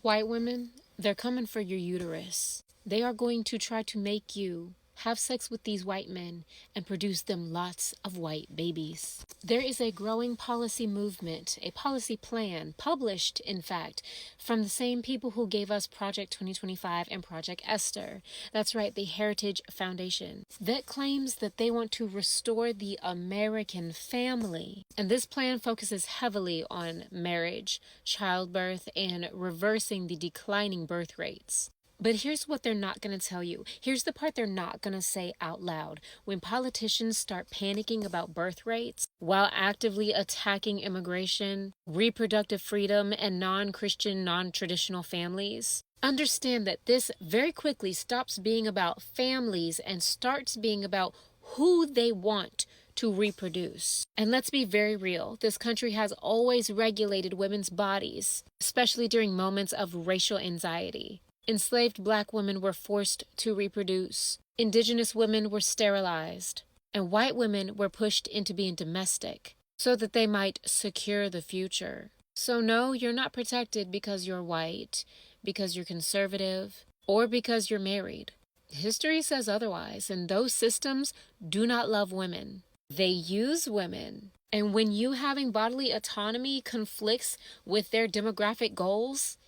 White women, they're coming for your uterus. They are going to try to make you have sex with these white men and produce them lots of white babies. There is a growing policy movement, a policy plan, published, in fact, from the same people who gave us Project 2025 and Project Esther. That's right, the Heritage Foundation, that claims that they want to restore the American family. And this plan focuses heavily on marriage, childbirth, and reversing the declining birth rates. But here's what they're not going to tell you. Here's the part they're not going to say out loud. When politicians start panicking about birth rates while actively attacking immigration, reproductive freedom, and non-Christian, non-traditional families, understand that this very quickly stops being about families and starts being about who they want to reproduce. And let's be very real. This country has always regulated women's bodies, especially during moments of racial anxiety. Enslaved black women were forced to reproduce. Indigenous women were sterilized. And white women were pushed into being domestic so that they might secure the future. So no, you're not protected because you're white, because you're conservative, or because you're married. History says otherwise, and those systems do not love women. They use women. And when you having bodily autonomy conflicts with their demographic goals,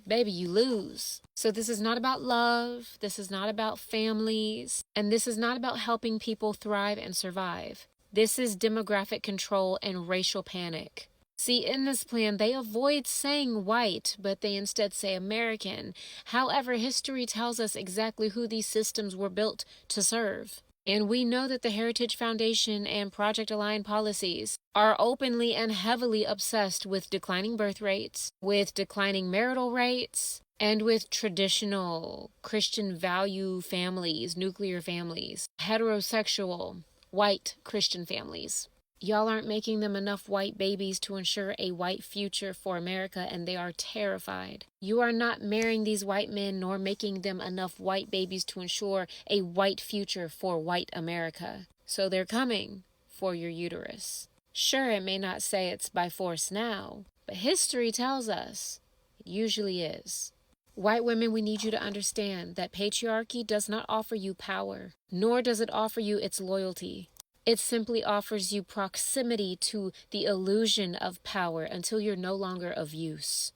baby, you lose. So this is not about love. This is not about families. And this is not about helping people thrive and survive. This is demographic control and racial panic. See, in this plan, they avoid saying white, but they instead say American. However, history tells us exactly who these systems were built to serve. And we know that the Heritage Foundation and Project Align policies are openly and heavily obsessed with declining birth rates, with declining marital rates, and with traditional Christian value families, nuclear families, heterosexual, white Christian families. Y'all aren't making them enough white babies to ensure a white future for America, and they are terrified. You are not marrying these white men nor making them enough white babies to ensure a white future for white America. So they're coming for your uterus. Sure, it may not say it's by force now, but history tells us it usually is. White women, we need you to understand that patriarchy does not offer you power, nor does it offer you its loyalty. It simply offers you proximity to the illusion of power until you're no longer of use.